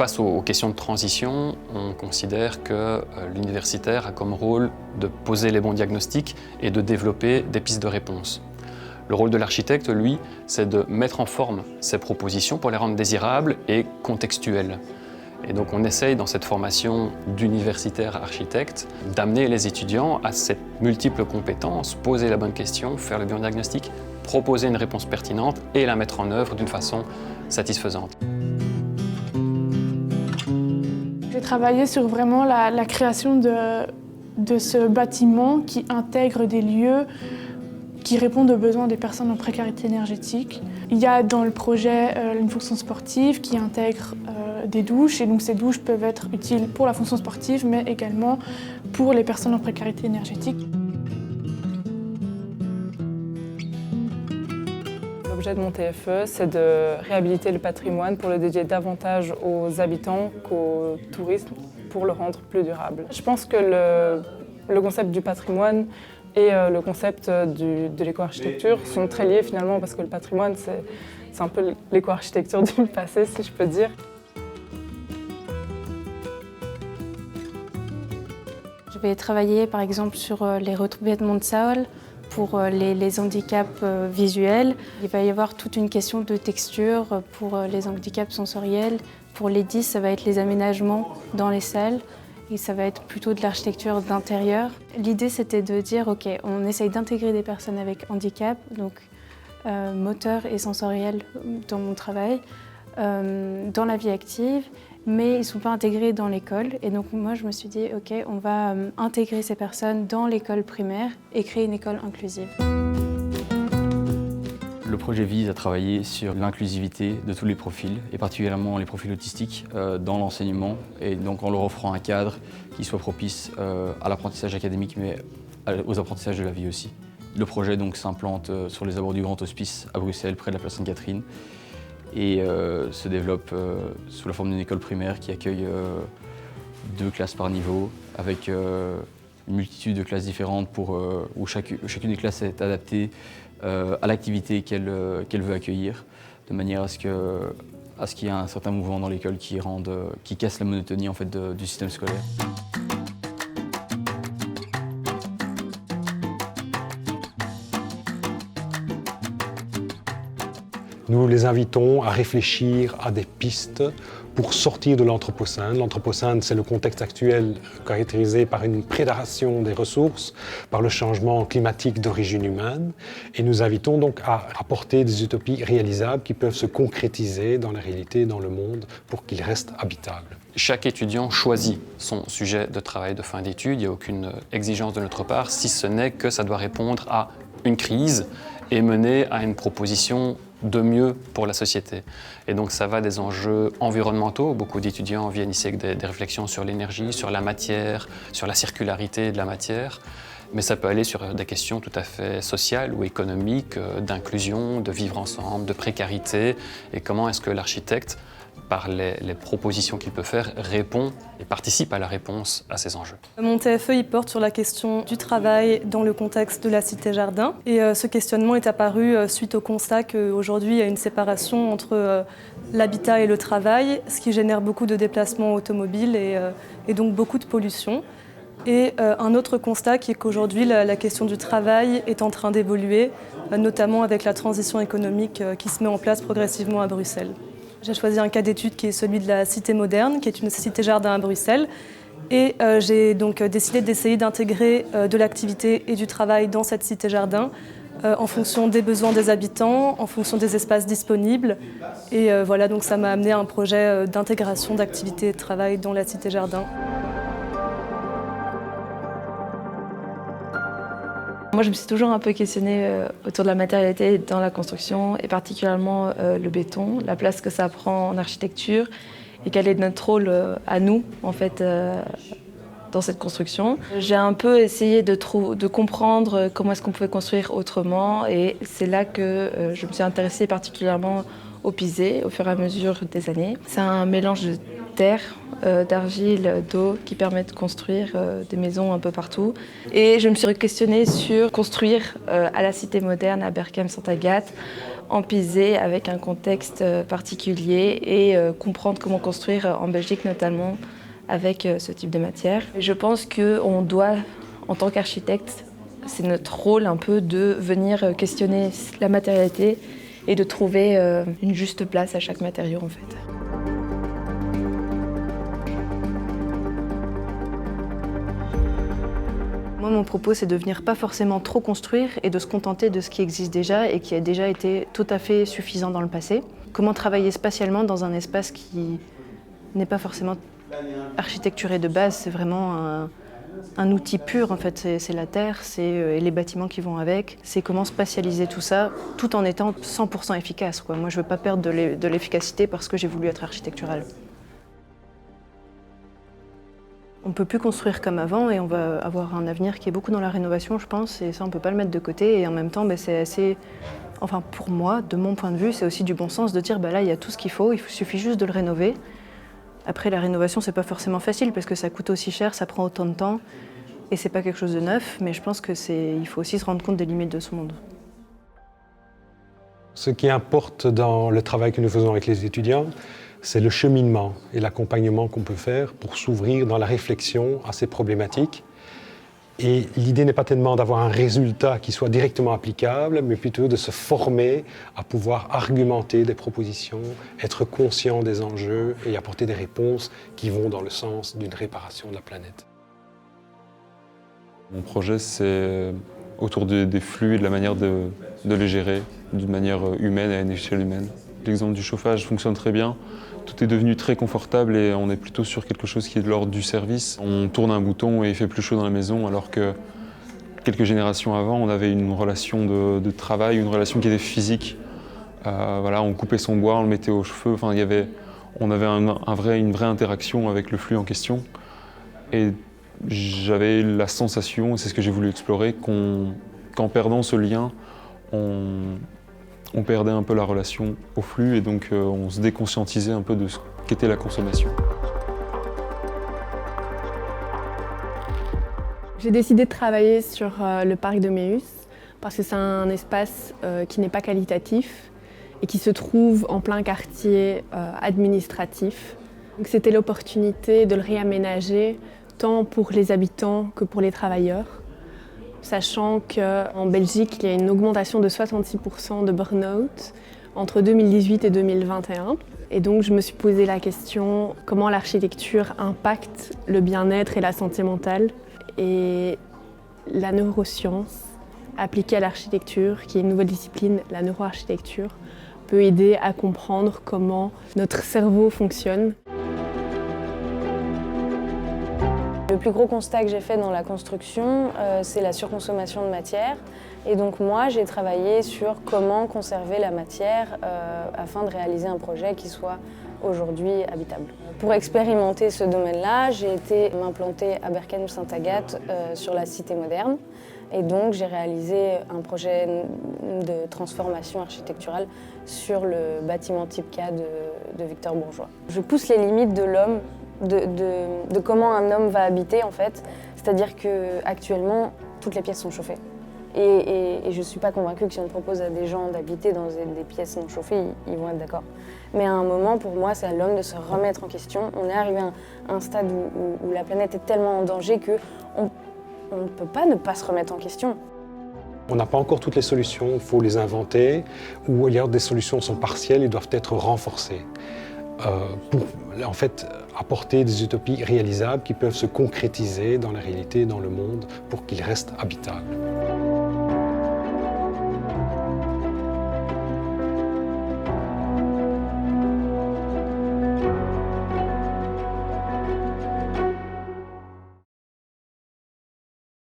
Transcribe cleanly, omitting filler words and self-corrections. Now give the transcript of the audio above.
Face aux questions de transition, on considère que l'universitaire a comme rôle de poser les bons diagnostics et de développer des pistes de réponse. Le rôle de l'architecte, lui, c'est de mettre en forme ces propositions pour les rendre désirables et contextuelles. Et donc on essaye dans cette formation d'universitaire architecte d'amener les étudiants à cette multiple compétence, poser la bonne question, faire le bon diagnostic, proposer une réponse pertinente et la mettre en œuvre d'une façon satisfaisante. J'ai travaillé sur vraiment la création de ce bâtiment qui intègre des lieux qui répondent aux besoins des personnes en précarité énergétique. Il y a dans le projet une fonction sportive qui intègre des douches, et donc ces douches peuvent être utiles pour la fonction sportive, mais également pour les personnes en précarité énergétique. L'objet de mon TFE, c'est de réhabiliter le patrimoine pour le dédier davantage aux habitants qu'au tourisme, pour le rendre plus durable. Je pense que le concept du patrimoine et le concept de l'éco-architecture sont très liés finalement, parce que le patrimoine, c'est un peu l'éco-architecture du passé, si je peux dire. Je vais travailler par exemple sur les revêtements de sol pour les handicaps visuels. Il va y avoir toute une question de texture pour les handicaps sensoriels. Pour les 10, ça va être les aménagements dans les salles. Et ça va être plutôt de l'architecture d'intérieur. L'idée, c'était de dire, OK, on essaye d'intégrer des personnes avec handicap, donc moteur et sensoriel dans mon travail, dans la vie active, mais ils ne sont pas intégrés dans l'école. Et donc moi, je me suis dit, OK, on va intégrer ces personnes dans l'école primaire et créer une école inclusive. Le projet vise à travailler sur l'inclusivité de tous les profils, et particulièrement les profils autistiques, dans l'enseignement, et donc en leur offrant un cadre qui soit propice à l'apprentissage académique, mais aux apprentissages de la vie aussi. Le projet donc s'implante sur les abords du Grand Hospice à Bruxelles, près de la place Sainte-Catherine, et se développe sous la forme d'une école primaire qui accueille 2 classes par niveau, avec une multitude de classes différentes où chacune des classes est adaptée à l'activité qu'elle veut accueillir, de manière à ce qu'il y ait un certain mouvement dans l'école qui casse la monotonie en fait, du système scolaire. Nous les invitons à réfléchir à des pistes pour sortir de l'anthropocène. L'anthropocène, c'est le contexte actuel caractérisé par une prédation des ressources, par le changement climatique d'origine humaine. Et nous invitons donc à apporter des utopies réalisables qui peuvent se concrétiser dans la réalité, dans le monde, pour qu'ils restent habitables. Chaque étudiant choisit son sujet de travail de fin d'études. Il n'y a aucune exigence de notre part, si ce n'est que ça doit répondre à une crise et mener à une proposition de mieux pour la société. Et donc ça va des enjeux environnementaux. Beaucoup d'étudiants viennent ici avec des réflexions sur l'énergie, sur la matière, sur la circularité de la matière. Mais ça peut aller sur des questions tout à fait sociales ou économiques, d'inclusion, de vivre ensemble, de précarité. Et comment est-ce que l'architecte, par les propositions qu'il peut faire, répond et participe à la réponse à ces enjeux. Mon TFE il porte sur la question du travail dans le contexte de la Cité-Jardin. Et ce questionnement est apparu suite au constat qu'aujourd'hui il y a une séparation entre l'habitat et le travail, ce qui génère beaucoup de déplacements automobiles et donc beaucoup de pollution. Et un autre constat qui est qu'aujourd'hui la question du travail est en train d'évoluer, notamment avec la transition économique qui se met en place progressivement à Bruxelles. J'ai choisi un cas d'étude qui est celui de la Cité Moderne, qui est une cité-jardin à Bruxelles. Et j'ai donc décidé d'essayer d'intégrer de l'activité et du travail dans cette cité-jardin en fonction des besoins des habitants, en fonction des espaces disponibles. Et voilà, donc ça m'a amené à un projet d'intégration d'activité et de travail dans la cité-jardin. Moi, je me suis toujours un peu questionnée autour de la matérialité dans la construction, et particulièrement le béton, la place que ça prend en architecture, et quel est notre rôle à nous, en fait, dans cette construction. J'ai un peu essayé de comprendre comment est-ce qu'on pouvait construire autrement, et c'est là que je me suis intéressée particulièrement au pisé au fur et à mesure des années. C'est un mélange de terre, d'argile, d'eau qui permet de construire des maisons un peu partout. Et je me suis questionnée sur construire à la Cité Moderne, à Berchem-Sainte-Agathe, empiser avec un contexte particulier et comprendre comment construire en Belgique notamment avec ce type de matière. Je pense qu'on doit, en tant qu'architecte, c'est notre rôle un peu de venir questionner la matérialité et de trouver une juste place à chaque matériau en fait. Moi, mon propos, c'est de venir pas forcément trop construire et de se contenter de ce qui existe déjà et qui a déjà été tout à fait suffisant dans le passé. Comment travailler spatialement dans un espace qui n'est pas forcément architecturé de base, c'est vraiment un outil pur en fait, c'est la terre, c'est les bâtiments qui vont avec, c'est comment spatialiser tout ça tout en étant 100% efficace, quoi. Moi, je veux pas perdre de l'efficacité parce que j'ai voulu être architectural. On ne peut plus construire comme avant et on va avoir un avenir qui est beaucoup dans la rénovation, je pense, et ça, on ne peut pas le mettre de côté. Et en même temps, c'est assez... Enfin, pour moi, de mon point de vue, c'est aussi du bon sens de dire là, il y a tout ce qu'il faut, il suffit juste de le rénover. Après, la rénovation, c'est pas forcément facile parce que ça coûte aussi cher, ça prend autant de temps et c'est pas quelque chose de neuf, mais je pense qu'il faut aussi se rendre compte des limites de ce monde. Ce qui importe dans le travail que nous faisons avec les étudiants, c'est le cheminement et l'accompagnement qu'on peut faire pour s'ouvrir dans la réflexion à ces problématiques. Et l'idée n'est pas tellement d'avoir un résultat qui soit directement applicable, mais plutôt de se former à pouvoir argumenter des propositions, être conscient des enjeux et apporter des réponses qui vont dans le sens d'une réparation de la planète. Mon projet, c'est autour des flux et de la manière de les gérer d'une manière humaine et à une échelle humaine. L'exemple du chauffage fonctionne très bien. Tout est devenu très confortable et on est plutôt sur quelque chose qui est de l'ordre du service. On tourne un bouton et il fait plus chaud dans la maison, alors que quelques générations avant, on avait une relation de travail, une relation qui était physique. Voilà, on coupait son bois, on le mettait au feu. Enfin, on avait une vraie interaction avec le flux en question. Et j'avais la sensation, et c'est ce que j'ai voulu explorer, qu'en perdant ce lien, on perdait un peu la relation au flux et donc on se déconscientisait un peu de ce qu'était la consommation. J'ai décidé de travailler sur le parc de Méus parce que c'est un espace qui n'est pas qualitatif et qui se trouve en plein quartier administratif. Donc c'était l'opportunité de le réaménager tant pour les habitants que pour les travailleurs, sachant qu'en Belgique, il y a une augmentation de 66% de burn-out entre 2018 et 2021. Et donc, je me suis posé la question comment l'architecture impacte le bien-être et la santé mentale. Et la neuroscience appliquée à l'architecture, qui est une nouvelle discipline, la neuroarchitecture, peut aider à comprendre comment notre cerveau fonctionne. Le plus gros constat que j'ai fait dans la construction, c'est la surconsommation de matière. Et donc moi, j'ai travaillé sur comment conserver la matière afin de réaliser un projet qui soit aujourd'hui habitable. Pour expérimenter ce domaine-là, j'ai été m'implanter à Berchem-Sainte-Agathe sur la cité moderne. Et donc j'ai réalisé un projet de transformation architecturale sur le bâtiment type K de Victor Bourgeois. Je pousse les limites de l'homme, de comment un homme va habiter en fait. C'est-à-dire qu'actuellement, toutes les pièces sont chauffées. Et je ne suis pas convaincue que si on propose à des gens d'habiter dans des pièces non chauffées, ils vont être d'accord. Mais à un moment, pour moi, c'est à l'homme de se remettre en question. On est arrivé à un stade où la planète est tellement en danger qu'on ne peut pas ne pas se remettre en question. On n'a pas encore toutes les solutions, il faut les inventer, ou il y a des solutions sont partielles et doivent être renforcées. Pour en fait apporter des utopies réalisables qui peuvent se concrétiser dans la réalité, dans le monde, pour qu'ils restent habitables.